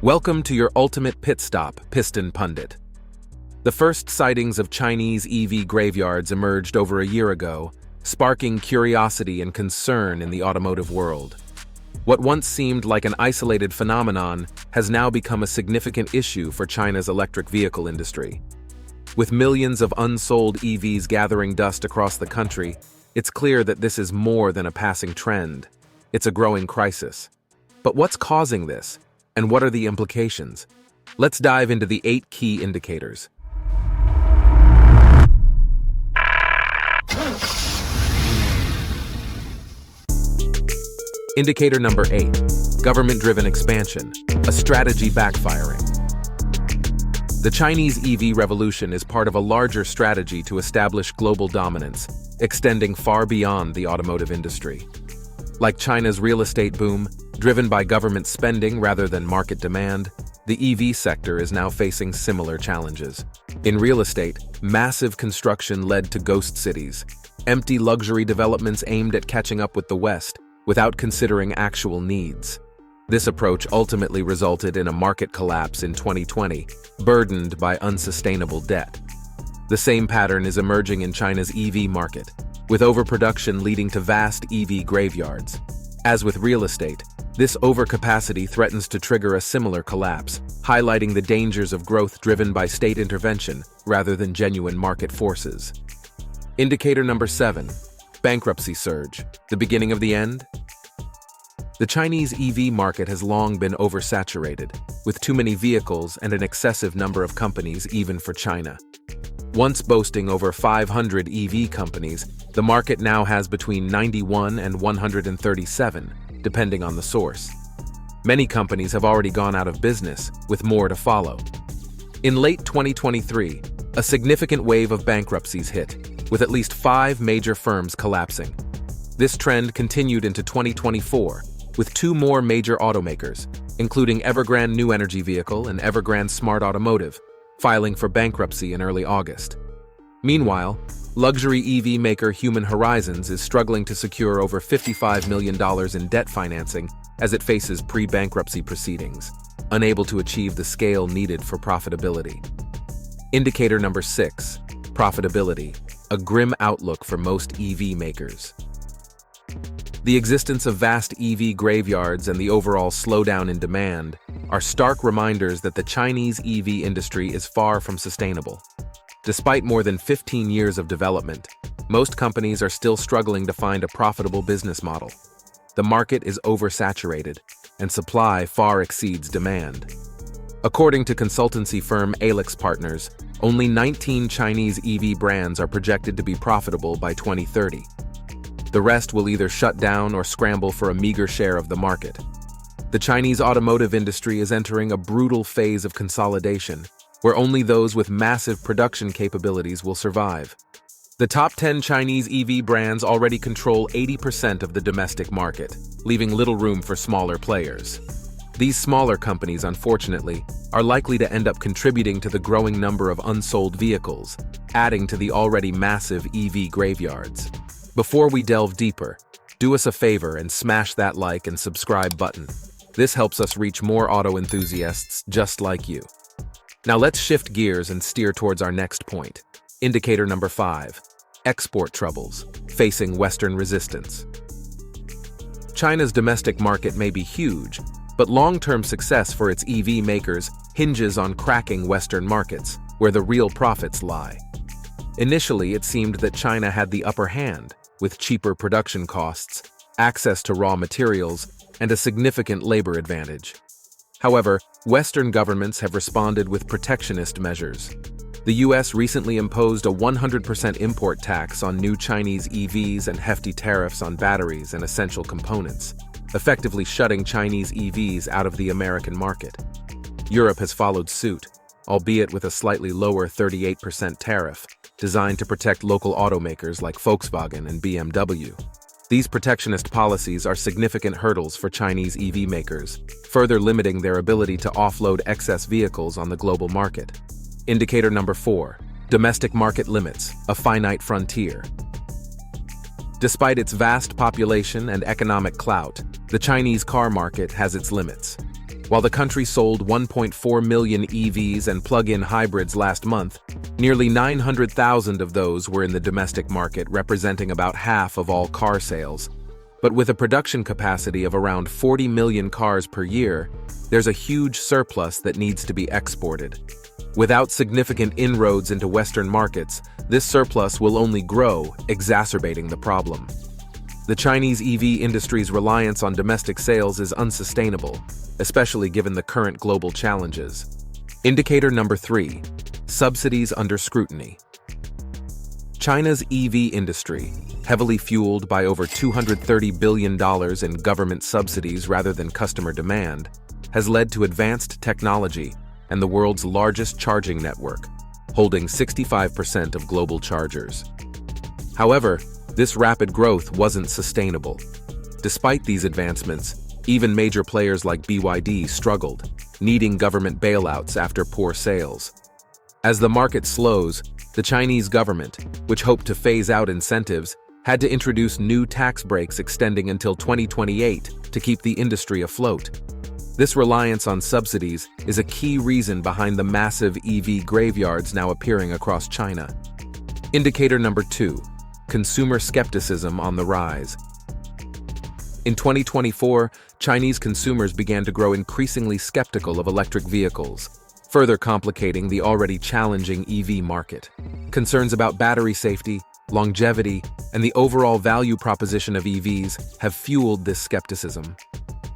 Welcome to your ultimate pit stop, Piston Pundit. The first sightings of Chinese EV graveyards emerged over a year ago, sparking curiosity and concern in the automotive world. What once seemed like an isolated phenomenon has now become a significant issue for China's electric vehicle industry. With millions of unsold EVs gathering dust across the country, it's clear that this is more than a passing trend. It's a growing crisis. But what's causing this, and what are the implications? Let's dive into the 8 key indicators. Indicator number 8, government-driven expansion, a strategy backfiring. The Chinese EV revolution is part of a larger strategy to establish global dominance, extending far beyond the automotive industry. Like China's real estate boom, driven by government spending rather than market demand, the EV sector is now facing similar challenges. In real estate, massive construction led to ghost cities, empty luxury developments aimed at catching up with the West, without considering actual needs. This approach ultimately resulted in a market collapse in 2020, burdened by unsustainable debt. The same pattern is emerging in China's EV market, with overproduction leading to vast EV graveyards. As with real estate, this overcapacity threatens to trigger a similar collapse, highlighting the dangers of growth driven by state intervention rather than genuine market forces. Indicator number 7, bankruptcy surge, the beginning of the end? The Chinese EV market has long been oversaturated, with too many vehicles and an excessive number of companies even for China. Once boasting over 500 EV companies, the market now has between 91 and 137, depending on the source. Many companies have already gone out of business, with more to follow. In late 2023, a significant wave of bankruptcies hit, with at least 5 major firms collapsing. This trend continued into 2024, with 2 more major automakers, including Evergrande New Energy Vehicle and Evergrande Smart Automotive, filing for bankruptcy in early August. Meanwhile, luxury EV maker Human Horizons is struggling to secure over $55 million in debt financing as it faces pre-bankruptcy proceedings, unable to achieve the scale needed for profitability. Indicator number 6, profitability, a grim outlook for most EV makers. The existence of vast EV graveyards and the overall slowdown in demand are stark reminders that the Chinese EV industry is far from sustainable. Despite more than 15 years of development, most companies are still struggling to find a profitable business model. The market is oversaturated, and supply far exceeds demand. According to consultancy firm Alex Partners, only 19 Chinese EV brands are projected to be profitable by 2030. The rest will either shut down or scramble for a meager share of the market. The Chinese automotive industry is entering a brutal phase of consolidation, where only those with massive production capabilities will survive. The top 10 Chinese EV brands already control 80% of the domestic market, leaving little room for smaller players. These smaller companies, unfortunately, are likely to end up contributing to the growing number of unsold vehicles, adding to the already massive EV graveyards. Before we delve deeper, do us a favor and smash that like and subscribe button. This helps us reach more auto enthusiasts just like you. Now let's shift gears and steer towards our next point. Indicator number 5, export troubles, facing Western resistance. China's domestic market may be huge, but long-term success for its EV makers hinges on cracking Western markets, where the real profits lie. Initially, it seemed that China had the upper hand, with cheaper production costs, access to raw materials, and a significant labor advantage. However, Western governments have responded with protectionist measures. The US recently imposed a 100% import tax on new Chinese EVs and hefty tariffs on batteries and essential components, effectively shutting Chinese EVs out of the American market. Europe has followed suit, albeit with a slightly lower 38% tariff, designed to protect local automakers like Volkswagen and BMW. These protectionist policies are significant hurdles for Chinese EV makers, further limiting their ability to offload excess vehicles on the global market. Indicator number 4, domestic market limits, a finite frontier. Despite its vast population and economic clout, the Chinese car market has its limits. While the country sold 1.4 million EVs and plug-in hybrids last month, nearly 900,000 of those were in the domestic market, representing about half of all car sales. But with a production capacity of around 40 million cars per year, there's a huge surplus that needs to be exported. Without significant inroads into Western markets, this surplus will only grow, exacerbating the problem. The Chinese EV industry's reliance on domestic sales is unsustainable, especially given the current global challenges. Indicator number 3. Subsidies under scrutiny. China's EV industry, heavily fueled by over $230 billion in government subsidies rather than customer demand, has led to advanced technology and the world's largest charging network, holding 65% of global chargers. However, this rapid growth wasn't sustainable. Despite these advancements, even major players like BYD struggled, needing government bailouts after poor sales. As the market slows, the Chinese government, which hoped to phase out incentives, had to introduce new tax breaks extending until 2028 to keep the industry afloat. This reliance on subsidies is a key reason behind the massive EV graveyards now appearing across China. Indicator number 2. Consumer skepticism on the rise. In 2024, Chinese consumers began to grow increasingly skeptical of electric vehicles, further complicating the already challenging EV market. Concerns about battery safety, longevity, and the overall value proposition of EVs have fueled this skepticism.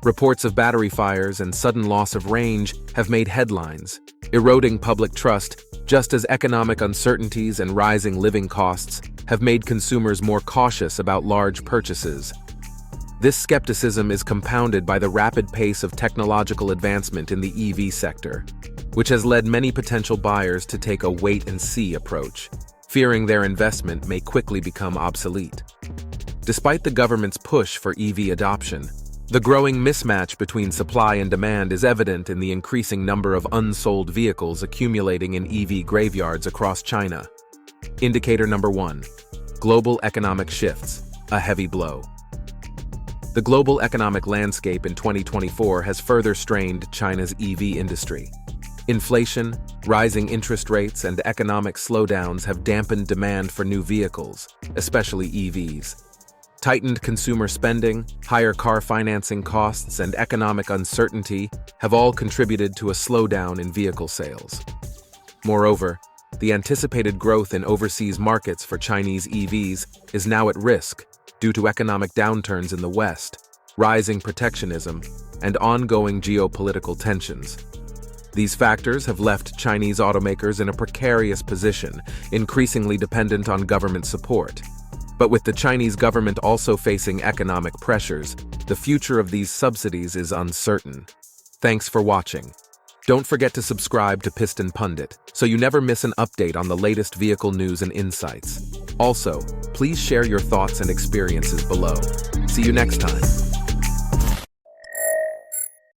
Reports of battery fires and sudden loss of range have made headlines, eroding public trust, just as economic uncertainties and rising living costs have made consumers more cautious about large purchases. This skepticism is compounded by the rapid pace of technological advancement in the EV sector, which has led many potential buyers to take a wait-and-see approach, fearing their investment may quickly become obsolete. Despite the government's push for EV adoption, the growing mismatch between supply and demand is evident in the increasing number of unsold vehicles accumulating in EV graveyards across China. Indicator number 1. Global economic shifts, a heavy blow. The global economic landscape in 2024 has further strained China's EV industry. Inflation, rising interest rates, and economic slowdowns have dampened demand for new vehicles, especially EVs. Tightened consumer spending, higher car financing costs, and economic uncertainty have all contributed to a slowdown in vehicle sales. Moreover, the anticipated growth in overseas markets for Chinese EVs is now at risk due to economic downturns in the West, rising protectionism, and ongoing geopolitical tensions. These factors have left Chinese automakers in a precarious position, increasingly dependent on government support. But with the Chinese government also facing economic pressures, the future of these subsidies is uncertain. Thanks for watching. Don't forget to subscribe to Piston Pundit so you never miss an update on the latest vehicle news and insights. Also, please share your thoughts and experiences below. See you next time.